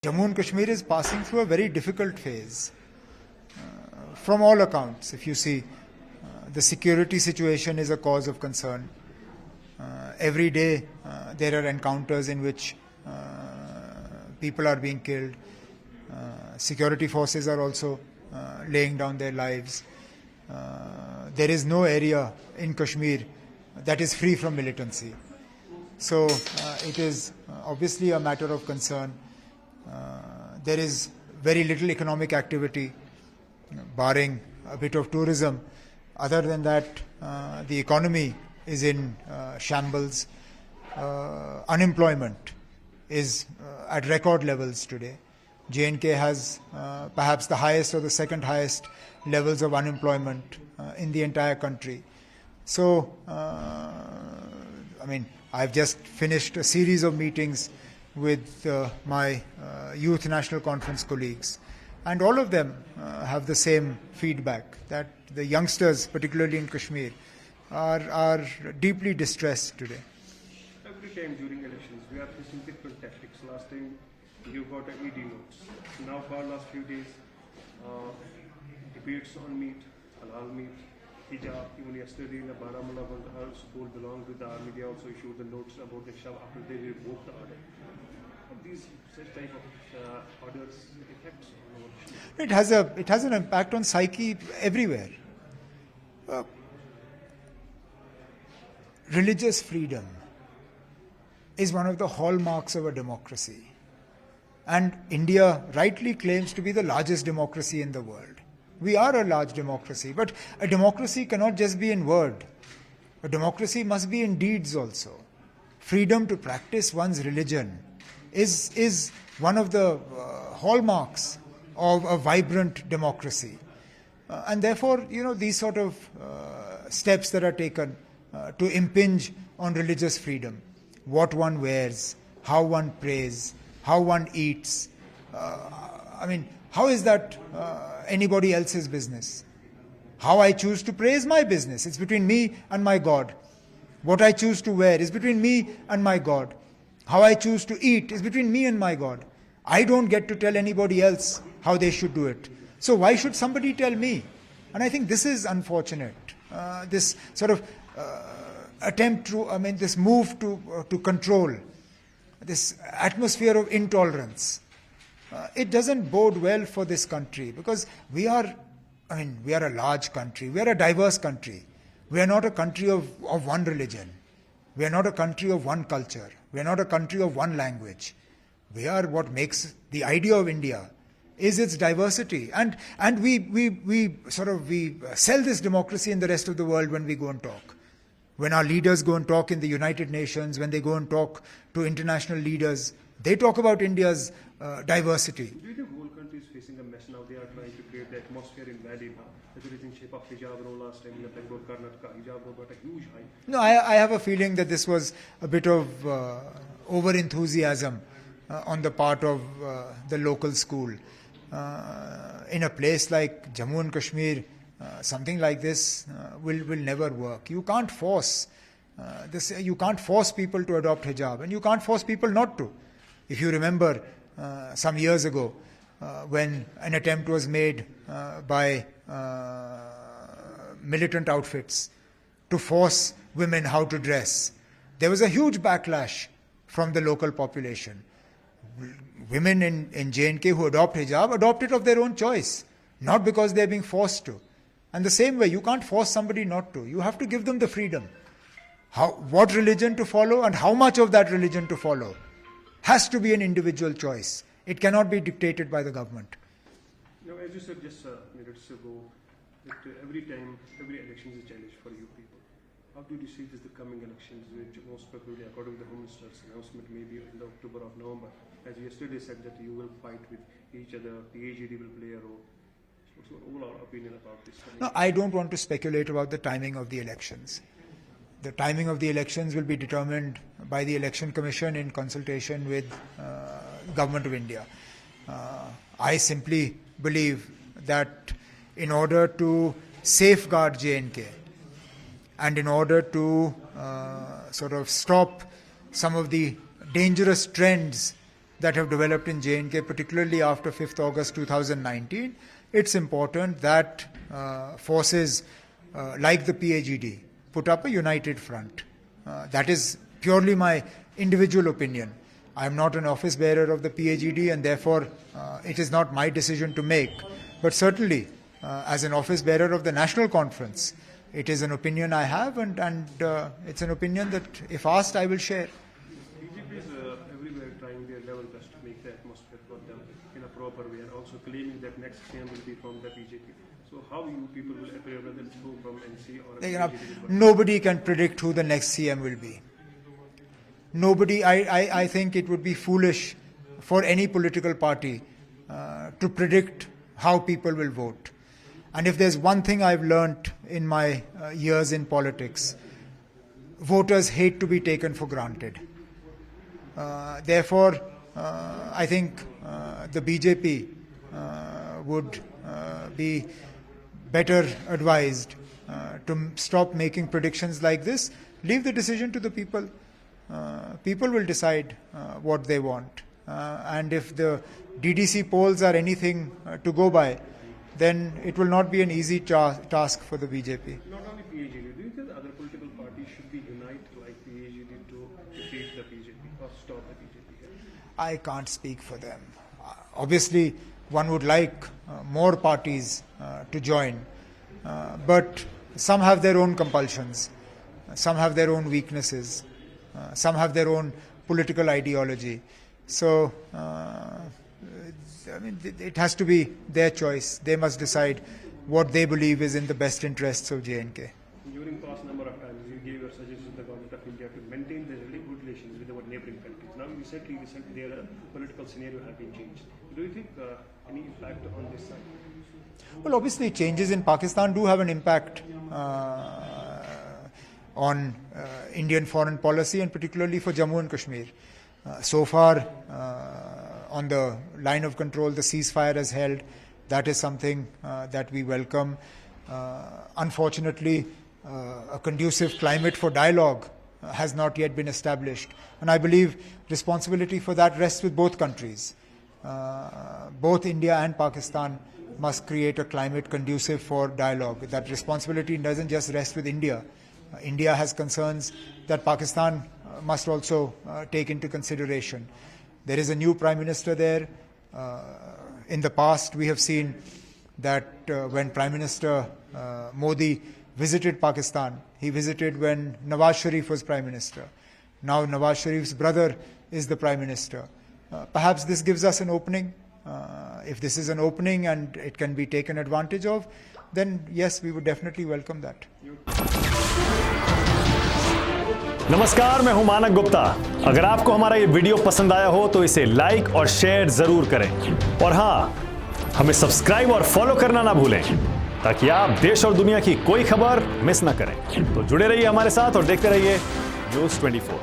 Jammu and Kashmir is passing through a very difficult phase from all accounts. If you see, the security situation is a cause of concern. Every day there are encounters in which people are being killed. Security forces are also laying down their lives. There is no area in Kashmir that is free from militancy. So it is obviously a matter of concern. There is very little economic activity, barring a bit of tourism. Other than that, the economy is in shambles. Unemployment is at record levels today. J&K has perhaps the highest or the second highest levels of unemployment in the entire country. So, I've just finished a series of meetings with my Youth National Conference colleagues, and all of them have the same feedback, that the youngsters, particularly in Kashmir, are deeply distressed today. Every time during elections, we are facing different tactics. Last time, you got an ED notes. Now, for last few days, debates on meat, halal meat, hijab. Even yesterday in the Baramulla, one school belonged with the army. They also issued the notes about the Sabha after they revoked the order. These such type of orders effects on our It has an impact on psyche everywhere. Religious freedom is one of the hallmarks of a democracy, and India rightly claims to be the largest democracy in the world. We are a large democracy, but a democracy cannot just be in word. A democracy must be in deeds also. Freedom to practice one's religion is one of the hallmarks of a vibrant democracy. And therefore, these sort of steps that are taken to impinge on religious freedom, what one wears, how one prays, how one eats, how is that anybody else's business? How I choose to pray is my business. It's between me and my God. What I choose to wear is between me and my God. How I choose to eat is between me and my God. I don't get to tell anybody else how they should do it. So why should somebody tell me? And I think this is unfortunate. This sort of attempt to, this move to control, this atmosphere of intolerance. It doesn't bode well for this country, because we are a large country. We are a diverse country. We are not a country of one religion. We are not a country of one culture. We are not a country of one language. We are, what makes the idea of India is its diversity. And we sell this democracy in the rest of the world when we go and talk. When our leaders go and talk in the United Nations, when they go and talk to international leaders, they talk about India's diversity. Do you think the whole country is facing a mess now? They are trying to create the atmosphere in Valley now. It is in shape of hijab roll last time in Bangalore, Karnataka. Hijab roll got a huge high. No, I have a feeling that this was a bit of over-enthusiasm on the part of the local school. In a place like Jammu and Kashmir, something like this will never work. You can't force You can't force people to adopt hijab, and you can't force people not to. If you remember some years ago, when an attempt was made by militant outfits to force women how to dress, there was a huge backlash from the local population. Women in J&K who adopt hijab adopt it of their own choice, not because they're being forced to. And the same way, you can't force somebody not to. You have to give them the freedom. What religion to follow and how much of that religion to follow has to be an individual choice. It cannot be dictated by the government. Now, as you said just minutes ago, that every election is a challenge for you people. How do you see this, the coming elections, which most probably, according to the Home Minister's announcement, maybe in the October or November? As you yesterday said that you will fight with each other, the PhD will play a role. What's your overall opinion about this? No, I don't want to speculate about the timing of the elections. The timing of the elections will be determined by the Election Commission in consultation with Government of India. I simply believe that in order to safeguard J&K and in order to sort of stop some of the dangerous trends that have developed in J&K, particularly after 5th August 2019, it's important that forces like the PAGD put up a united front. That is purely my individual opinion. I am not an office bearer of the PAGD, and therefore it is not my decision to make. But certainly, as an office bearer of the National Conference, it is an opinion I have, and it's an opinion that, if asked, I will share. BJP is everywhere trying their level best to make the atmosphere for them in a proper way, and also claiming that next CM will be from the BJP. So how you people will appear, whether it's from NC or BJP? Nobody can predict who the next CM will be. Nobody. I think it would be foolish for any political party to predict how people will vote. And if there's one thing I've learnt in my years in politics, voters hate to be taken for granted. Therefore, I think the BJP would be better advised to stop making predictions like this. Leave the decision to the people. People will decide what they want. And if the DDC polls are anything to go by, then it will not be an easy task for the BJP. Not only PAGD, do you think other political parties should be united like PAGD to defeat the BJP or stop the BJP? I can't speak for them. Obviously, one would like more parties to join, but some have their own compulsions, some have their own weaknesses, some have their own political ideology. So, it has to be their choice. They must decide what they believe is in the best interests of J&K. During past number of times, you gave your suggestions to the government of India to maintain the really good relations with our neighboring countries. Now, recently their political scenario has been changed. Do you think any impact on this side? Well, obviously, changes in Pakistan do have an impact on Indian foreign policy, and particularly for Jammu and Kashmir. So far, on the line of control, the ceasefire has held. That is something that we welcome. Unfortunately, a conducive climate for dialogue has not yet been established. And I believe responsibility for that rests with both countries. Both India and Pakistan must create a climate conducive for dialogue. That responsibility doesn't just rest with India. India has concerns that Pakistan must also take into consideration. There is a new Prime Minister there. In the past, we have seen that when Prime Minister Modi visited Pakistan, he visited when Nawaz Sharif was Prime Minister. Now Nawaz Sharif's brother is the Prime Minister. Perhaps this gives us an opening. If this is an opening and it can be taken advantage of, then yes, we would definitely welcome that. नमस्कार, मैं हूं मानक गुप्ता। अगर आपको हमारा ये video पसंद आया हो तो इसे लाइक और शेयर जरूर करें, और हां, हमें सब्सक्राइब और फॉलो करना ना भूलें ताकि आप देश और दुनिया की कोई खबर मिस ना करें। तो जुड़े रहिए हमारे साथ और देखते रहिए News24।